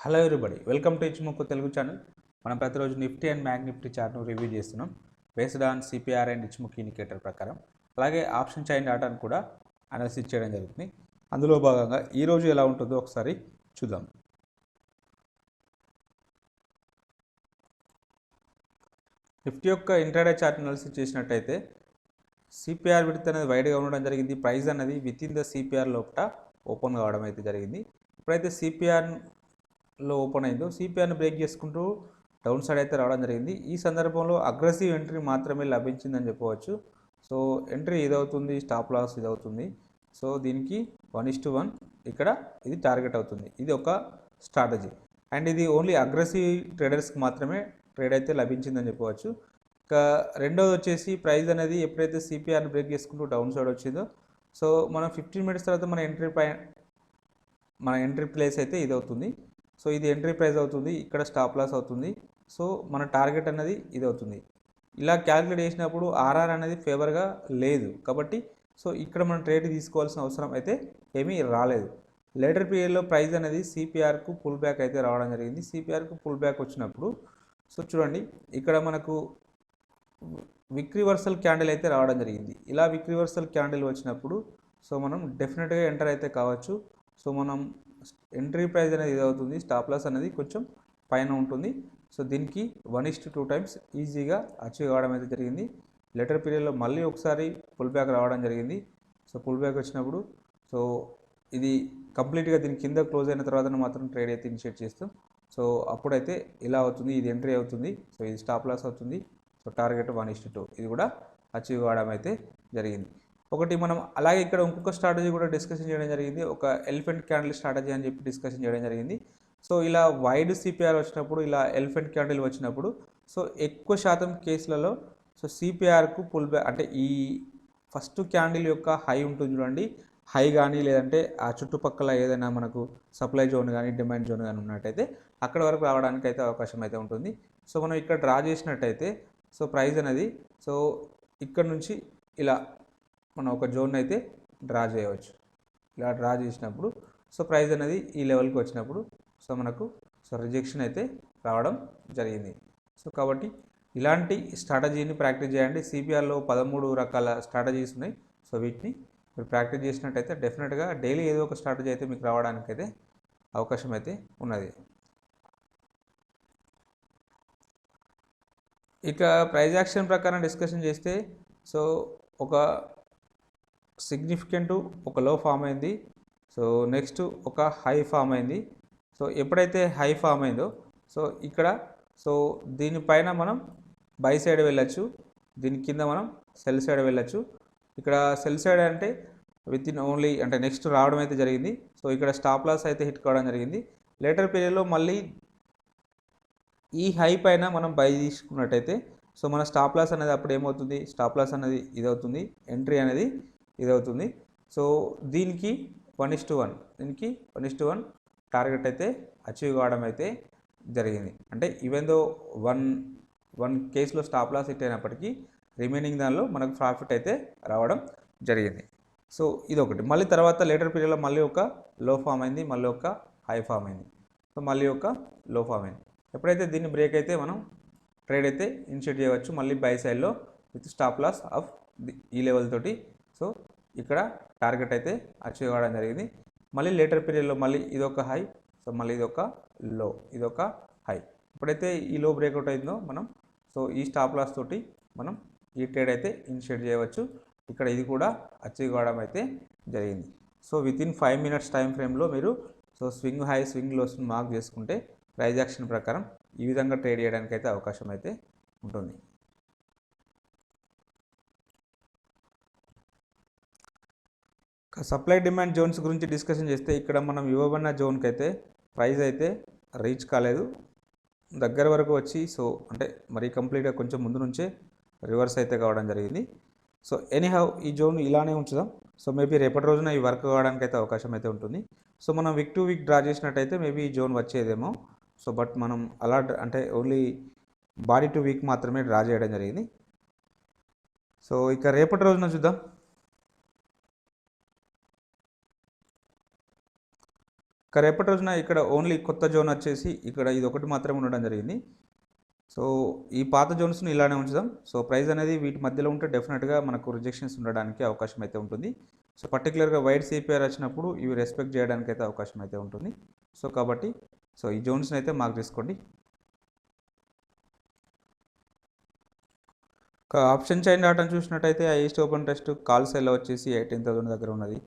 Hello everybody, welcome to Ichimoku Telugu channel. మనం ప్రతిరోజు Nifty and bank Nifty చార్ట్ను రివ్యూ చేస్తున్నాం based on CPR and Ichimoku indicator ప్రకారం. అలాగే ఆప్షన్ చైన్ డాటాను కూడా అనాలిసిస్ చేయడం జరుగుతుంది. అందులో భాగంగా ఈరోజు ఎలా ఉంటుందో ఒకసారి చూద్దాం. నిఫ్టీ యొక్క ఇంట్రాడే చార్ట్ అనాలిసిస్ చేసినట్టయితే సిపిఆర్ విడ్త్ అనేది వైడ్గా ఉండడం జరిగింది. ప్రైస్ అనేది విత్ ఇన్ ద సిపిఆర్ లోపల ఓపెన్ కావడం అయితే జరిగింది. ఇప్పుడైతే సిపిఆర్లో ఓపెన్ అయిందో సిపిఆర్ని బ్రేక్ చేసుకుంటూ డౌన్ సైడ్ అయితే రావడం జరిగింది. ఈ సందర్భంలో అగ్రెసివ్ ఎంట్రీ మాత్రమే లభించిందని చెప్పవచ్చు. సో ఎంట్రీ ఇదవుతుంది, స్టాప్ లాస్ ఇదవుతుంది. సో దీనికి 1:1 ఇక్కడ ఇది టార్గెట్ అవుతుంది. ఇది ఒక స్ట్రాటజీ అండ్ ఇది ఓన్లీ అగ్రెసివ్ ట్రేడర్స్కి మాత్రమే ట్రేడ్ అయితే లభించిందని చెప్పవచ్చు. ఇంకా రెండోది వచ్చేసి ప్రైస్ అనేది ఎప్పుడైతే సిపిఆర్ని బ్రేక్ చేసుకుంటూ డౌన్ సైడ్ వచ్చిందో సో మనం 15 మినిట్స్ తర్వాత మన ఎంట్రీ ప్లేస్ అయితే ఇది అవుతుంది. సో ఇది ఎంట్రీ ప్రైస్ అవుతుంది, ఇక్కడ స్టాప్ లాస్ అవుతుంది. సో మన టార్గెట్ అనేది ఇది అవుతుంది. ఇలా క్యాలిక్యులేట్ చేసినప్పుడు ఆర్ఆర్ అనేది ఫేవర్గా లేదు కాబట్టి సో ఇక్కడ మనం ట్రేడ్ తీసుకోవాల్సిన అవసరం అయితే ఏమీ రాలేదు. లేటర్ పీరియడ్లో ప్రైస్ అనేది సిపిఆర్కు పుల్ బ్యాక్ అయితే రావడం జరిగింది. సిపిఆర్కు పుల్ బ్యాక్ వచ్చినప్పుడు సో చూడండి ఇక్కడ మనకు విక్ రివర్సల్ క్యాండిల్ అయితే రావడం జరిగింది. ఇలా విక్ రివర్సల్ క్యాండిల్ వచ్చినప్పుడు సో మనం డెఫినెట్గా ఎంటర్ అయితే కావచ్చు. సో మనం ఎంట్రీ ప్రైస్ అనేది ఇది అవుతుంది, స్టాప్ లాస్ అనేది కొంచెం పైన ఉంటుంది. సో దీనికి 1:2 టైమ్స్ ఈజీగా అచీవ్ కావడం అయితే జరిగింది. లెటర్ పీరియడ్లో మళ్ళీ ఒకసారి పుల్ బ్యాక్ రావడం జరిగింది. సో పుల్ బ్యాక్ వచ్చినప్పుడు సో ఇది కంప్లీట్గా దీని కింద క్లోజ్ అయిన తర్వాత మాత్రం ట్రేడ్ అయితే ఇనిషియేట్ చేస్తాం. సో అప్పుడైతే ఇలా అవుతుంది, ఇది ఎంట్రీ అవుతుంది. సో ఇది స్టాప్ లాస్ అవుతుంది. సో టార్గెట్ 1:2 ఇది కూడా అచీవ్ కావడం అయితే జరిగింది. ఒకటి మనం అలాగే ఇక్కడ ఇంకొక స్ట్రాటజీ కూడా డిస్కషన్ చేయడం జరిగింది. ఒక ఎలిఫెంట్ క్యాండిల్ స్ట్రాటజీ అని చెప్పి డిస్కషన్ చేయడం జరిగింది. సో ఇలా వైడ్ సిపిఆర్ వచ్చినప్పుడు, ఇలా ఎలిఫెంట్ క్యాండిల్ వచ్చినప్పుడు సో ఎక్కువ శాతం కేసులలో సో సిపిఆర్కు పుల్ బ్యాక్ అంటే ఈ ఫస్ట్ క్యాండిల్ యొక్క హై ఉంటుంది చూడండి, హై కానీ లేదంటే ఆ చుట్టుపక్కల ఏదైనా మనకు సప్లై జోన్ కానీ డిమాండ్ జోన్ కానీ ఉన్నట్టయితే అక్కడ వరకు రావడానికి అయితే అవకాశం అయితే ఉంటుంది. సో మనం ఇక్కడ డ్రా చేసినట్టయితే సో ప్రైస్ అనేది సో ఇక్కడ నుంచి ఇలా మనం ఒక జోన్ అయితే డ్రా చేయవచ్చు. ఇలా డ్రా చేసినప్పుడు సో ప్రైస్ అనేది ఈ లెవెల్కి వచ్చినప్పుడు సో మనకు సో రిజెక్షన్ అయితే రావడం జరిగింది. సో కాబట్టి ఇలాంటి స్ట్రాటజీని ప్రాక్టీస్ చేయండి. సిపిఆర్లో 13 రకాల స్ట్రాటజీస్ ఉన్నాయి. సో వీటిని మీరు ప్రాక్టీస్ చేసినట్టయితే డెఫినెట్గా డైలీ ఏదో ఒక స్ట్రాటజీ అయితే మీకు రావడానికైతే అవకాశం అయితే ఉన్నది. ఇక ప్రైస్ యాక్షన్ ప్రకారం డిస్కషన్ చేస్తే సో ఒక సిగ్నిఫికెంట్ ఒక లో ఫామ్ అయింది. సో నెక్స్ట్ ఒక హై ఫామ్ అయింది. సో ఎప్పుడైతే హై ఫామ్ అయిందో సో ఇక్కడ సో దీనిపైన మనం బై సైడ్ వెళ్ళచ్చు, దీని కింద మనం సెల్ సైడ్ వెళ్ళచ్చు. ఇక్కడ సెల్ సైడ్ అంటే విత్ ఇన్ ఓన్లీ అంటే నెక్స్ట్ రావడం అయితే జరిగింది. సో ఇక్కడ స్టాప్ లాస్ అయితే హిట్ కావడం జరిగింది. లేటర్ పీరియడ్లో మళ్ళీ ఈ హై పైన మనం బై తీసుకున్నట్టయితే సో మన స్టాప్ లాస్ అనేది అప్పుడు ఏమవుతుంది, స్టాప్ లాస్ అనేది ఇదవుతుంది, ఎంట్రీ అనేది ఇదవుతుంది. సో దీనికి 1:1 దీనికి 1:1 టార్గెట్ అయితే అచీవ్ కావడం అయితే జరిగింది. అంటే ఈవెన్ దో వన్ కేసులో స్టాప్ లాస్ హిట్ అయినప్పటికీ రిమైనింగ్ దానిలో మనకు ప్రాఫిట్ అయితే రావడం జరిగింది. సో ఇదొకటి. మళ్ళీ తర్వాత లేటర్ పీరియడ్లో మళ్ళీ ఒక లో ఫామ్ అయింది, మళ్ళీ ఒక హై ఫామ్ అయింది, సో మళ్ళీ ఒక లో ఫామ్ అయింది. ఎప్పుడైతే దీన్ని బ్రేక్ అయితే మనం ట్రేడ్ అయితే ఇనిషియేట్ చేయవచ్చు మళ్ళీ బై సైడ్లో విత్ స్టాప్ లాస్ ఆఫ్ ఈ లెవెల్ తోటి. సో ఇక్కడ టార్గెట్ అయితే అచీవ్ అవ్వడం జరిగింది. మళ్ళీ లేటర్ పీరియడ్లో మళ్ళీ ఇదొక హై, సో మళ్ళీ ఇదొక లో, ఇదొక హై. ఎప్పుడైతే ఈ లో బ్రేక్అవుట్ అయిందో మనం సో ఈ స్టాప్ లాస్ తోటి మనం ఈ ట్రేడ్ అయితే ఇనిషియేట్ చేయవచ్చు. ఇక్కడ ఇది కూడా అచీవ్ కావడం అయితే జరిగింది. సో వితిన్ 5 మినిట్స్ టైం ఫ్రేమ్లో మీరు so swing high swing lows mark చేసుకుంటే ప్రైస్ యాక్షన్ ప్రకారం ఈ విధంగా ట్రేడ్ చేయడానికి అయితే అవకాశం అయితే ఉంటుంది. సప్లై డిమాండ్ జోన్స్ గురించి డిస్కషన్ చేస్తే ఇక్కడ మనం ఇవ్వబడిన జోన్కి అయితే ప్రైస్ అయితే రీచ్ కాలేదు, దగ్గర వరకు వచ్చి సో అంటే మరీ కంప్లీట్గా కొంచెం ముందు నుంచే రివర్స్ అయితే కావడం జరిగింది. సో ఎనీహౌ ఈ జోన్ ఇలానే ఉంచుదాం. సో మేబీ రేపటి రోజున ఈ వర్క్ కావడానికి అయితే అవకాశం అయితే ఉంటుంది. సో మనం వీక్ టు వీక్ డ్రా చేసినట్టయితే మేబీ ఈ జోన్ వచ్చేదేమో. సో బట్ మనం అలా అంటే ఓన్లీ బాడీ టు వీక్ మాత్రమే డ్రా చేయడం జరిగింది. సో ఇక రేపటి రోజున చూద్దాం. రేపటి రోజున ఇక్కడ ఓన్లీ కొత్త జోన్ వచ్చేసి ఇక్కడ ఇది ఒకటి మాత్రమే ఉండడం జరిగింది. సో ఈ పాత జోన్స్ని ఇలానే ఉంచుదాం. సో ప్రైస్ అనేది వీటి మధ్యలో ఉంటే డెఫినెట్గా మనకు రిజెక్షన్స్ ఉండడానికి అవకాశం అయితే ఉంటుంది. సో పర్టికులర్గా వైడ్ సిపిఆర్ వచ్చినప్పుడు ఇవి రెస్పెక్ట్ చేయడానికి అయితే అవకాశం అయితే ఉంటుంది. సో కాబట్టి సో ఈ జోన్స్ని అయితే మార్క్ చేసుకోండి. ఆప్షన్ చైన్ డాటాను చూసినట్టయితే highest open test call cell వచ్చేసి 18,000 దగ్గర ఉన్నది.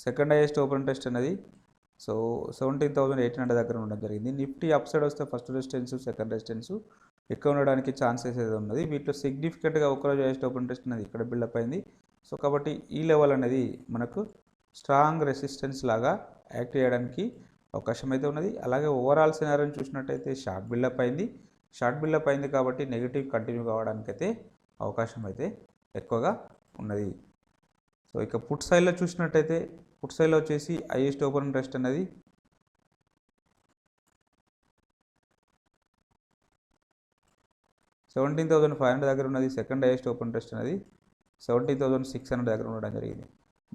సెకండ్ హైయెస్ట్ ఓపెన్ టెస్ట్ అనేది సో 17,800 దగ్గర ఉండడం జరిగింది. నిఫ్టీ అప్ సైడ్ వస్తే ఫస్ట్ రెసిస్టెన్స్ సెకండ్ రెసిస్టెన్స్ ఎక్కువ ఉండడానికి ఛాన్సెస్ అయితే ఉన్నది. వీటిలో సిగ్నిఫికెంట్గా ఒకరోజు హైయెస్ట్ ఓపెన్ టెస్ట్ అనేది ఇక్కడ బిల్డప్ అయింది. సో కాబట్టి ఈ లెవెల్ అనేది మనకు స్ట్రాంగ్ రెసిస్టెన్స్ లాగా యాక్ట్ చేయడానికి అవకాశం అయితే ఉన్నది. అలాగే ఓవరాల్ సినారియోని చూసినట్టయితే షార్ట్ బిల్డప్ అయింది కాబట్టి నెగిటివ్ కంటిన్యూ కావడానికి అయితే అవకాశం అయితే ఎక్కువగా ఉన్నది. సో ఇక పుట్ సైడ్లో చూసినట్టయితే పుట్ సైడ్లో వచ్చేసి హైయెస్ట్ ఓపెన్ టెస్ట్ అనేది 17,500 దగ్గర ఉన్నది. సెకండ్ హైయెస్ట్ ఓపెన్ టెస్ట్ అనేది 17,600 దగ్గర ఉండడం జరిగింది.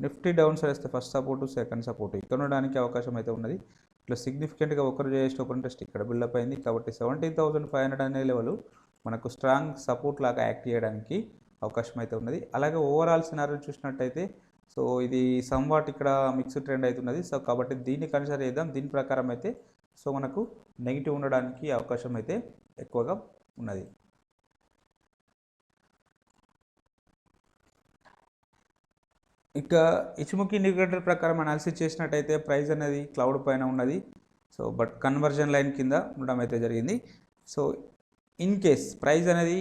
నిఫ్టీ డౌన్ సైడ్ వస్తే ఫస్ట్ సపోర్టు సెకండ్ సపోర్టు ఇక్కడ ఉండడానికి అవకాశం అయితే ఉన్నది. ఇట్లా సిగ్నిఫికెంట్గా ఒకరోజు హైయెస్ట్ ఓపెన్ టెస్ట్ ఇక్కడ బిల్డప్ అయింది కాబట్టి 17,500 అనే లెవెల్ మనకు స్ట్రాంగ్ సపోర్ట్ లాగా యాక్ట్ చేయడానికి అవకాశం అయితే ఉన్నది. అలాగే ఓవరాల్ సినారియో చూసినట్టయితే సో ఇది సమ్వాట్ ఇక్కడ మిక్స్డ్ ట్రెండ్ అవుతున్నది. సో కాబట్టి దీన్ని కన్సిడర్ చేద్దాం. దీని ప్రకారం అయితే సో మనకు నెగిటివ్ ఉండడానికి అవకాశం అయితే ఎక్కువగా ఉన్నది. ఇక ఇచిముకి ఇండికేటర్ ప్రకారం అనాలిసిస్ చేసినట్టయితే ప్రైస్ అనేది క్లౌడ్ పైన ఉన్నది. సో బట్ కన్వర్జన్ లైన్ కింద ఉండడం అయితే జరిగింది. సో ఇన్ కేస్ ప్రైస్ అనేది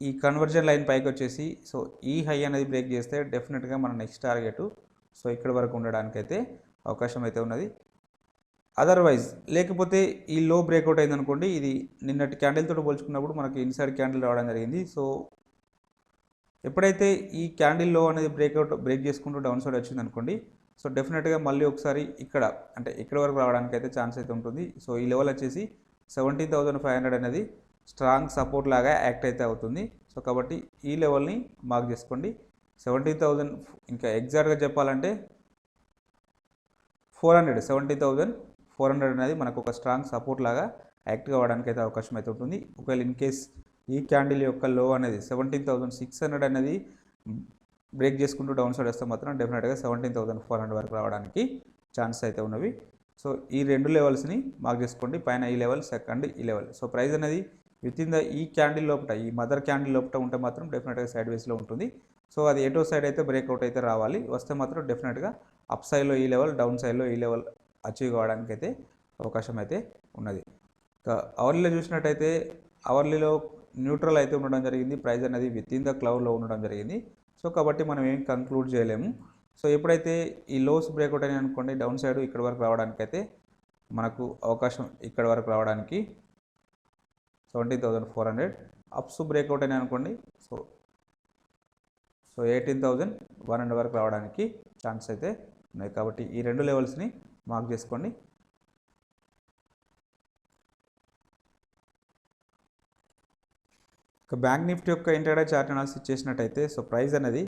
ఈ కన్వర్జన్ లైన్ పైకి వచ్చేసి సో ఈ హై అనేది బ్రేక్ చేస్తే డెఫినెట్గా మన నెక్స్ట్ టార్గెట్ సో ఇక్కడ వరకు ఉండడానికి అయితే అవకాశం అయితే ఉన్నది. అదర్వైజ్ లేకపోతే ఈ లో బ్రేక్అవుట్ అయింది అనుకోండి, ఇది నిన్నటి క్యాండిల్తో పోల్చుకున్నప్పుడు మనకి ఇన్సైడ్ క్యాండిల్ రావడం జరిగింది. సో ఎప్పుడైతే ఈ క్యాండిల్ లో అనేది బ్రేక్ చేసుకుంటూ డౌన్ సైడ్ వచ్చింది అనుకోండి, సో డెఫినెట్గా మళ్ళీ ఒకసారి ఇక్కడ అంటే ఇక్కడ వరకు రావడానికి అయితే ఛాన్స్ అయితే ఉంటుంది. సో ఈ లెవెల్ వచ్చేసి 17,500 అనేది స్ట్రాంగ్ సపోర్ట్ లాగా యాక్ట్ అయితే అవుతుంది. సో కాబట్టి ఈ లెవెల్ని మార్క్ చేసుకోండి. 17,000 ఇంకా ఎగ్జాక్ట్గా చెప్పాలంటే 17,400 అనేది మనకు ఒక స్ట్రాంగ్ సపోర్ట్ లాగా యాక్ట్ కావడానికి అయితే అవకాశం అయితే ఉంటుంది. ఒకవేళ ఇన్ కేస్ ఈ క్యాండిల్ యొక్క లో అనేది 17,600 అనేది బ్రేక్ చేసుకుంటూ డౌన్ సైడ్ వస్తే మాత్రం డెఫినెట్గా 17,400 వరకు రావడానికి ఛాన్స్ అయితే ఉన్నవి. సో ఈ రెండు లెవెల్స్ని మార్క్ చేసుకోండి. పైన ఈ లెవెల్ సెకండ్ ఈ లెవెల్. సో ప్రైస్ అనేది విత్ ఇన్ ద ఈ క్యాండిల్ లోపల ఈ మదర్ క్యాండిల్ లోపల ఉంటే మాత్రం డెఫినెట్గా సైడ్ వేస్లో ఉంటుంది. సో అది ఎటో సైడ్ అయితే బ్రేక్అవుట్ అయితే రావాలి. వస్తే మాత్రం డెఫినెట్గా అప్ సైడ్లో ఈ లెవెల్ డౌన్ సైడ్లో ఈ లెవెల్ అచీవ్ కావడానికి అయితే అవకాశం అయితే ఉన్నది. అవర్లీలో చూసినట్టయితే అవర్లీలో న్యూట్రల్ అయితే ఉండడం జరిగింది. ప్రైస్ అనేది విత్ ఇన్ ద క్లౌడ్లో ఉండడం జరిగింది. సో కాబట్టి మనం ఏం కన్క్లూడ్ చేయలేము. సో ఎప్పుడైతే ఈ లోస్ బ్రేక్అవుట్ అయినాయి అనుకోండి, డౌన్ సైడ్ ఇక్కడ వరకు రావడానికి అయితే మనకు అవకాశం ఇక్కడ వరకు రావడానికి 17,400. అప్స్ బ్రేక్అవుట్ అయినాయి అనుకోండి, సో 18,100 వరకు రావడానికి ఛాన్స్ అయితే ఉన్నాయి. కాబట్టి ఈ రెండు లెవెల్స్ని మార్క్ చేసుకోండి. బ్యాంక్ నిఫ్టీ యొక్క ఇంట్రాడే చార్ట్ అనాలిసిస్ చేసినట్టయితే సో ప్రైస్ అనేది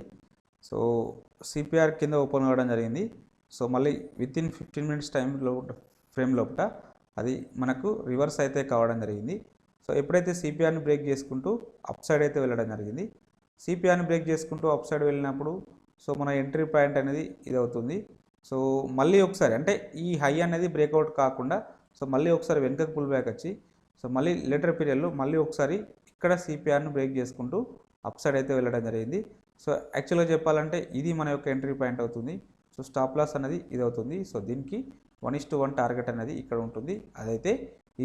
సో సిపిఆర్ కింద ఓపెన్ అవ్వడం జరిగింది. సో మళ్ళీ విత్ ఇన్ 15 minutes టైంలో ఫ్రేమ్ లోపల అది మనకు రివర్స్ అయితే కావడం జరిగింది. సో ఎప్పుడైతే సిపిఆర్ని బ్రేక్ చేసుకుంటూ అప్ సైడ్ అయితే వెళ్ళడం జరిగింది. సిపిఆర్ని బ్రేక్ చేసుకుంటూ అప్ సైడ్ వెళ్ళినప్పుడు సో మన ఎంట్రీ పాయింట్ అనేది ఇది అవుతుంది. సో మళ్ళీ ఒకసారి అంటే ఈ హై అనేది బ్రేక్అవుట్ కాకుండా సో మళ్ళీ ఒకసారి వెనుకకు పుల్ బ్యాక్ వచ్చి సో మళ్ళీ లేటర్ పీరియడ్లో మళ్ళీ ఒకసారి ఇక్కడ సిపిఆర్ను బ్రేక్ చేసుకుంటూ అప్ సైడ్ అయితే వెళ్ళడం జరిగింది. సో యాక్చువల్గా చెప్పాలంటే ఇది మన యొక్క ఎంట్రీ పాయింట్ అవుతుంది. సో స్టాప్ లాస్ అనేది ఇది అవుతుంది. సో దీనికి 1:1 టార్గెట్ అనేది ఇక్కడ ఉంటుంది. అదైతే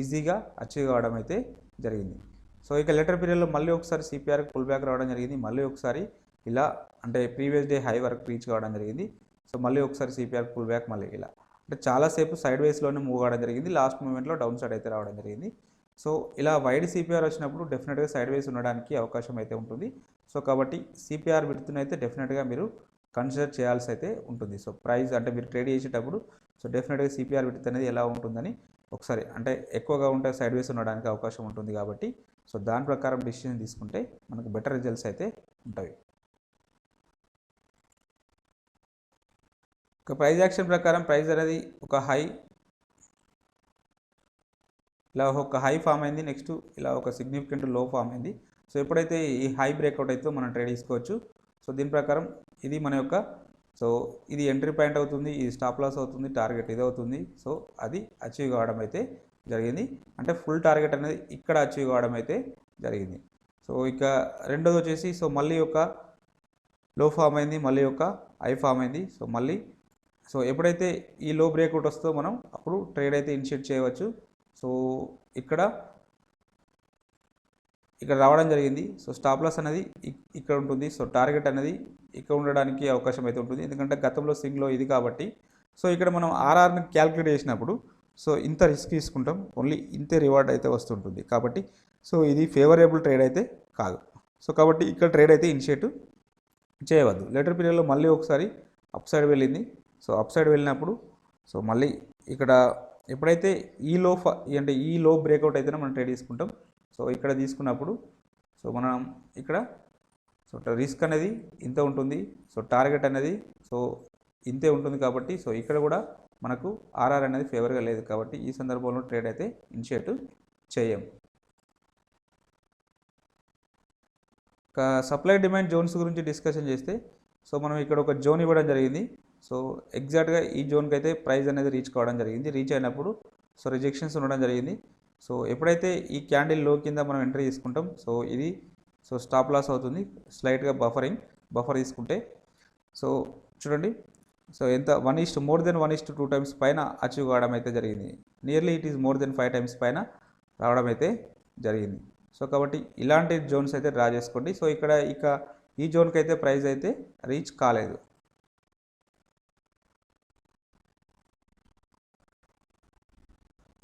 ఈజీగా అచీవ్ కావడం అయితే జరిగింది. సో ఇక లెటర్ పీరియడ్లో మళ్ళీ ఒకసారి సిపిఆర్కి పుల్ బ్యాక్ రావడం జరిగింది. మళ్ళీ ఒకసారి ఇలా అంటే ప్రీవియస్ డే హై వరకు రీచ్ కావడం జరిగింది. సో మళ్ళీ ఒకసారి సిపిఆర్కి పుల్ బ్యాక్ మళ్ళీ ఇలా అంటే చాలాసేపు సైడ్ వేస్లోనే మూవ్ కావడం జరిగింది. లాస్ట్ మూమెంట్లో డౌన్ సైడ్ అయితే రావడం జరిగింది. సో ఇలా వైడ్ సిపిఆర్ వచ్చినప్పుడు డెఫినెట్గా సైడ్ వేస్ ఉండడానికి అవకాశం అయితే ఉంటుంది. సో కాబట్టి సిపిఆర్ విడుతున్న అయితే డెఫినెట్గా మీరు కన్సిడర్ చేయాల్సి అయితే ఉంటుంది. సో ప్రైస్ అంటే మీరు ట్రేడ్ చేసేటప్పుడు సో డెఫినెట్గా సిపిఆర్ విడుతు అనేది ఎలా ఉంటుందని ఒకసారి అంటే ఎక్కువగా ఉంటే సైడ్ వేస్ ఉండడానికి అవకాశం ఉంటుంది. కాబట్టి సో దాని ప్రకారం డిసిషన్ తీసుకుంటే మనకు బెటర్ రిజల్ట్స్ అయితే ఉంటాయి. ఒక ప్రైస్ యాక్షన్ ప్రకారం ప్రైస్ అనేది ఒక హై ఇలా ఒక హై ఫామ్ అయింది, నెక్స్ట్ ఇలా ఒక సిగ్నిఫికెంట్ లో ఫామ్ అయింది. సో ఎప్పుడైతే ఈ హై బ్రేక్అవుట్ అవుతుందో మనం ట్రేడ్ తీసుకోవచ్చు. సో దీని ప్రకారం ఇది మన యొక్క సో ఇది ఎంట్రీ పాయింట్ అవుతుంది, ఇది స్టాప్ లాస్ అవుతుంది, టార్గెట్ ఇది అవుతుంది. సో అది అచీవ్ కావడం అయితే జరిగింది, అంటే ఫుల్ టార్గెట్ అనేది ఇక్కడ అచీవ్ కావడం అయితే జరిగింది. సో ఇక రెండోది వచ్చేసి సో మళ్ళీ ఒక లో ఫామ్ అయింది, మళ్ళీ ఒక హై ఫామ్ అయింది. సో మళ్ళీ సో ఎప్పుడైతే ఈ లో బ్రేక్అవుట్ వస్తుందో మనం అప్పుడు ట్రేడ్ అయితే ఇనిషియేట్ చేయవచ్చు. సో ఇక్కడ రావడం జరిగింది. సో స్టాప్ లాస్ అనేది ఇక్కడ ఉంటుంది, సో టార్గెట్ అనేది ఇక్కడ ఉండడానికి అవకాశం అయితే ఉంటుంది, ఎందుకంటే గతంలో స్వింగ్లో ఇది కాబట్టి. సో ఇక్కడ మనం ఆర్ఆర్ని క్యాలిక్యులేట్ చేసినప్పుడు సో ఇంత రిస్క్ తీసుకుంటాం, ఓన్లీ ఇంతే రివార్డ్ అయితే వస్తుంటుంది కాబట్టి సో ఇది ఫేవరబుల్ ట్రేడ్ అయితే కాదు. సో కాబట్టి ఇక్కడ ట్రేడ్ అయితే ఇనిషియేట్ చేయవద్దు. లేటర్ పీరియడ్లో మళ్ళీ ఒకసారి అప్ సైడ్ వెళ్ళింది. సో అప్ సైడ్ వెళ్ళినప్పుడు సో మళ్ళీ ఇక్కడ ఎప్పుడైతే ఈ లో బ్రేక్అవుట్ అయితేనే మనం ట్రేడ్ తీసుకుంటాం. సో ఇక్కడ తీసుకున్నప్పుడు సో మనం ఇక్కడ సో రిస్క్ అనేది ఇంత ఉంటుంది, సో టార్గెట్ అనేది సో ఇంతే ఉంటుంది కాబట్టి సో ఇక్కడ కూడా మనకు ఆర్ఆర్ అనేది ఫేవర్గా లేదు కాబట్టి ఈ సందర్భంలో ట్రేడ్ అయితే ఇనిషియేట్ చేయం. సప్లై డిమాండ్ జోన్స్ గురించి డిస్కషన్ చేస్తే సో మనం ఇక్కడ ఒక జోన్ ఇవ్వడం జరిగింది. సో ఎగ్జాక్ట్గా ఈ జోన్కి అయితే ప్రైస్ అనేది రీచ్ కావడం జరిగింది. రీచ్ అయినప్పుడు సో రిజెక్షన్స్ ఉండడం జరిగింది. సో ఎప్పుడైతే ఈ క్యాండిల్ లో కింద మనం ఎంట్రీ తీసుకుంటాం సో ఇది సో స్టాప్ లాస్ అవుతుంది, స్లైట్గా బఫర్ తీసుకుంటే. సో చూడండి సో ఎంత మోర్ దెన్ 1:2 టైమ్స్ పైన అచీవ్ కావడం అయితే జరిగింది. Nearly it is more than 5 times పైన రావడం అయితే జరిగింది. సో కాబట్టి ఇలాంటి జోన్స్ అయితే డ్రా చేసుకోండి. సో ఇక్కడ ఈ జోన్కి అయితే ప్రైస్ అయితే రీచ్ కాలేదు.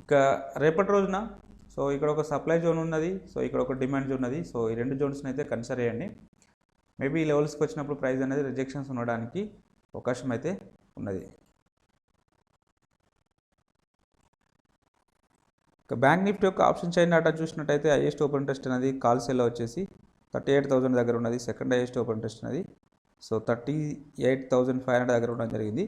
ఇక రేపటి రోజున సో ఇక్కడ ఒక సప్లై జోన్ ఉన్నది, సో ఇక్కడ ఒక డిమాండ్ జోన్ ఉన్నది. సో ఈ రెండు జోన్స్ని అయితే కన్సిడర్ చేయండి. మేబీ ఈ లెవెల్స్కి వచ్చినప్పుడు ప్రైస్ అనేది రిజెక్షన్స్ ఉండడానికి అవకాశం అయితే ఉన్నది. ఇక బ్యాంక్ నిఫ్టీ యొక్క ఆప్షన్ చైన్ డాటా చూసినట్టయితే హైయెస్ట్ ఓపెన్ ఇంట్రెస్ట్ అనేది కాల్ సెల్లో వచ్చేసి 38,000 దగ్గర ఉన్నది. సెకండ్ హైయెస్ట్ ఓపెన్ ఇంట్రెస్ట్ అనేది సో 38,500 దగ్గర ఉండడం జరిగింది.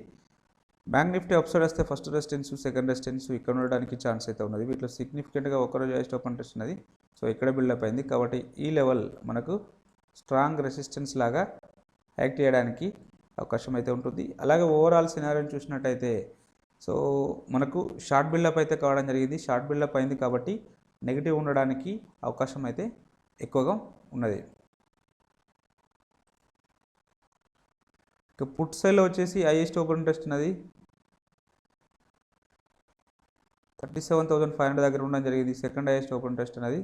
బ్యాంక్ నిఫ్టీ అప్సైడ్ వస్తే ఫస్ట్ రెసిస్టెన్స్, సెకండ్ రెసిస్టెన్స్ ఇక్కడ ఉండడానికి ఛాన్స్ అయితే ఉన్నది. వీటిలో సిగ్నిఫికెంట్గా ఒకరోజు హైయెస్ట్ ఓపెన్ ఇంట్రెస్ట్ ఉన్నది. సో ఇక్కడ బిల్డప్ అయింది కాబట్టి ఈ లెవెల్ మనకు స్ట్రాంగ్ రెసిస్టెన్స్ లాగా యాక్ట్ చేయడానికి అవకాశం అయితే ఉంటుంది. అలాగే ఓవరాల్ సినారియోని చూసినట్టయితే సో మనకు షార్ట్ బిల్డప్ అయితే కావడం జరిగింది. షార్ట్ బిల్డప్ అయింది కాబట్టి నెగిటివ్ ఉండడానికి అవకాశం అయితే ఎక్కువగా ఉన్నది. ఇక పుట్ సైడ్లో వచ్చేసి హైయెస్ట్ ఓపెన్ ఇంట్రెస్ట్ ఉన్నది 37,500 దగ్గర ఉండడం జరిగింది. సెకండ్ హైయెస్ట్ ఓపెన్ ఇంట్రెస్ట్ అనేది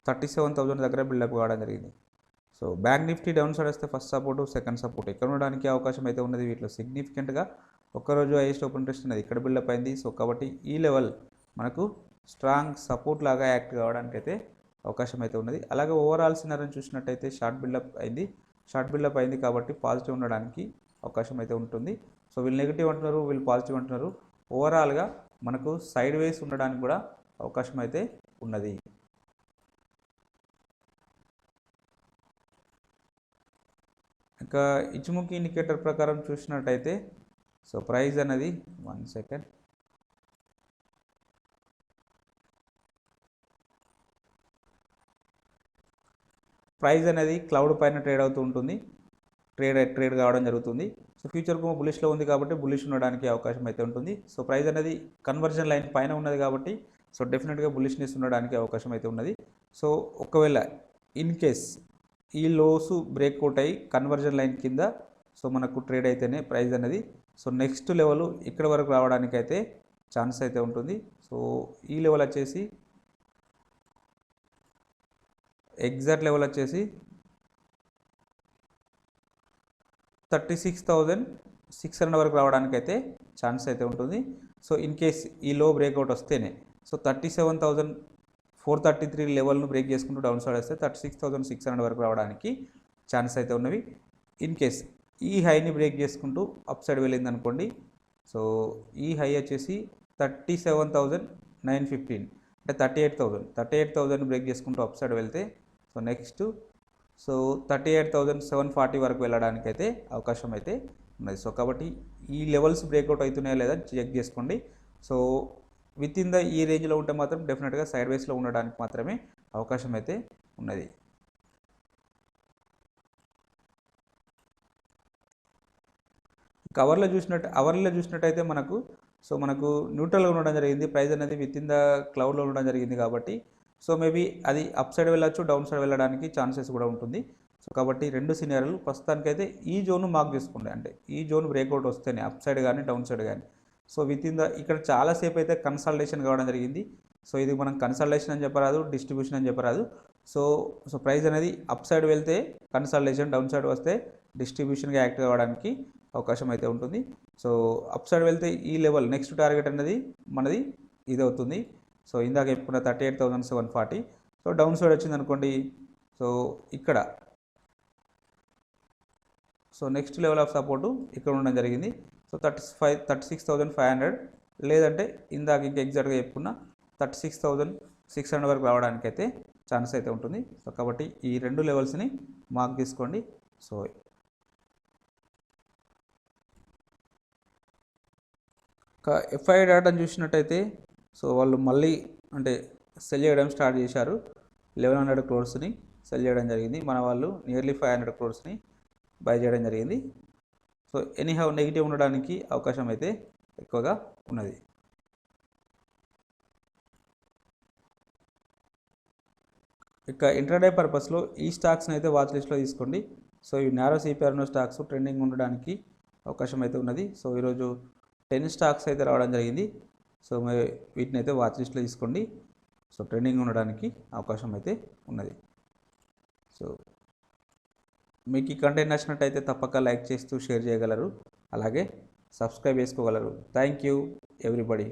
37,000 దగ్గర బిల్డప్ కావడం జరిగింది. So bank Nifty down side వస్తే ఫస్ట్ సపోర్టు, సెకండ్ సపోర్ట్ ఇక్కడ ఉండడానికి అవకాశం అయితే ఉన్నది. వీటిలో సిగ్నిఫికెంట్గా ఒక్కరోజు హైయెస్ట్ ఓపెన్ ఇంట్రెస్ట్ అనేది ఇక్కడ బిల్డప్ అయింది. సో కాబట్టి ఈ లెవెల్ మనకు స్ట్రాంగ్ సపోర్ట్ లాగా యాక్ట్ కావడానికి అయితే అవకాశం అయితే ఉన్నది. అలాగే ఓవరాల్ సినారియోని చూసినట్టయితే షార్ట్ బిల్డప్ అయింది కాబట్టి పాజిటివ్ ఉండడానికి అవకాశం అయితే ఉంటుంది. సో వీళ్ళు నెగిటివ్ అంటున్నారు, వీళ్ళు పాజిటివ్ అంటున్నారు. ఓవరాల్గా మనకు సైడ్ వేస్ ఉండడానికి కూడా అవకాశం అయితే ఉన్నది. ఇంకా ఇచ్చుముఖి ఇండికేటర్ ప్రకారం చూసినట్టయితే సో ప్రైస్ అనేది 1 సెకండ్ ప్రైస్ అనేది క్లౌడ్ పైన ట్రేడ్ అవుతూ ఉంటుంది, ట్రేడ్ కావడం జరుగుతుంది. సో ఫ్యూచర్ బులిష్లో ఉంది కాబట్టి బులిష్ ఉండడానికి అవకాశం అయితే ఉంటుంది. సో ప్రైస్ అనేది కన్వర్జన్ లైన్ పైన ఉన్నది కాబట్టి సో డెఫినెట్గా బులిష్నెస్ ఉండడానికి అవకాశం అయితే ఉన్నది. సో ఒకవేళ ఇన్ కేస్ ఈ లోస్ బ్రేక్అవుట్ అయ్యి కన్వర్జన్ లైన్ కింద సో మనకు ట్రేడ్ అయితేనే ప్రైస్ అనేది సో నెక్స్ట్ లెవెల్ ఇక్కడ వరకు రావడానికి అయితే ఛాన్స్ అయితే ఉంటుంది. సో ఈ లెవెల్ వచ్చేసి ఎగ్జాక్ట్ లెవెల్ వచ్చేసి 36,600 వరకు రావడానికి అయితే ఛాన్స్ అయితే ఉంటుంది. సో ఇన్ కేస్ ఈ లో బ్రేక్అవుట్ వస్తేనే సో 37,433 లెవెల్ను బ్రేక్ చేసుకుంటూ డౌన్ సైడ్ వస్తే 36,600 వరకు రావడానికి ఛాన్స్ అయితే ఉన్నవి. ఇన్ కేస్ ఈ హైని బ్రేక్ చేసుకుంటూ అప్ సైడ్ వెళ్ళింది అనుకోండి, సో ఈ హై వచ్చేసి 37,915 అంటే 38,000 బ్రేక్ చేసుకుంటూ అప్ సైడ్ వెళ్తే సో నెక్స్ట్ సో 38,740 వరకు వెళ్ళడానికి అయితే అవకాశం అయితే ఉన్నది. సో కాబట్టి ఈ లెవెల్స్ బ్రేక్అవుట్ అవుతున్నాయా లేదా చెక్ చేసుకోండి. సో విత్ ఇన్ ద ఈ రేంజ్లో ఉంటే మాత్రం డెఫినెట్గా సైడ్ వేస్లో ఉండడానికి మాత్రమే అవకాశం అయితే ఉన్నది. అవర్లో చూసినట్టయితే మనకు న్యూట్రల్గా ఉండడం జరిగింది. ప్రైస్ అనేది విత్ ఇన్ ద క్లౌడ్లో ఉండడం జరిగింది కాబట్టి సో మేబీ అది అప్ సైడ్ వెళ్ళచ్చు, డౌన్ సైడ్ వెళ్ళడానికి ఛాన్సెస్ కూడా ఉంటుంది. సో కాబట్టి రెండు సినారియోలు ప్రస్తుతానికైతే ఈ జోన్ మార్క్ చేసుకోండి. అంటే ఈ జోన్ బ్రేక్అవుట్ వస్తేనే అప్ సైడ్ కానీ డౌన్ సైడ్ కానీ సో విత్ ఇన్ ద ఇక్కడ చాలాసేపు అయితే కన్సల్టేషన్ కావడం జరిగింది. సో ఇది మనం కన్సల్టేషన్ అని చెప్పరాదు, డిస్ట్రిబ్యూషన్ అని చెప్పరాదు. సో ప్రైస్ అనేది అప్ సైడ్ వెళ్తే కన్సల్టేషన్, డౌన్ సైడ్ వస్తే డిస్ట్రిబ్యూషన్గా యాక్ట్ కావడానికి అవకాశం అయితే ఉంటుంది. సో అప్ సైడ్ వెళ్తే ఈ లెవెల్ నెక్స్ట్ టార్గెట్ అనేది మనది ఇది అవుతుంది. సో ఇందాక చెప్పుకున్న 38,740. సో డౌన్ సైడ్ వచ్చింది అనుకోండి, సో ఇక్కడ so next level of support ఇక్కడ ఉండడం జరిగింది. సో 36,500 లేదంటే ఇందాక ఇంకా ఎగ్జాక్ట్గా చెప్పుకున్న 36,600 వరకు రావడానికి అయితే ఛాన్స్ అయితే ఉంటుంది. సో కాబట్టి ఈ రెండు లెవెల్స్ని మార్క్ తీసుకోండి. సో ఎఫ్ఐ డేటాను చూసినట్టయితే సో వాళ్ళు మళ్ళీ అంటే సెల్ చేయడం స్టార్ట్ చేశారు. 1,100 crores సెల్ చేయడం జరిగింది. మన వాళ్ళు నియర్లీ 500 crores బై చేయడం జరిగింది. సో ఎనీహౌ నెగిటివ్ ఉండడానికి అవకాశం అయితే ఎక్కువగా ఉన్నది. ఇక ఇంట్రాడే పర్పస్లో ఈ స్టాక్స్ని అయితే వాచ్ లిస్ట్లో తీసుకోండి. సో ఈ నారో సిపిఆర్ ఉన్న స్టాక్స్ ట్రెండింగ్ ఉండడానికి అవకాశం అయితే ఉన్నది. సో ఈరోజు 10 స్టాక్స్ అయితే రావడం జరిగింది. సో వీటిని అయితే వాచ్ లిస్ట్లో తీసుకోండి. సో ట్రెండింగ్ ఉండడానికి అవకాశం అయితే ఉన్నది. సో మీకు ఈ కంటెంట్ నచ్చినట్టయితే తప్పక లైక్ చేస్తూ షేర్ చేయగలరు, అలాగే సబ్స్క్రైబ్ చేసుకోగలరు. Thank you everybody.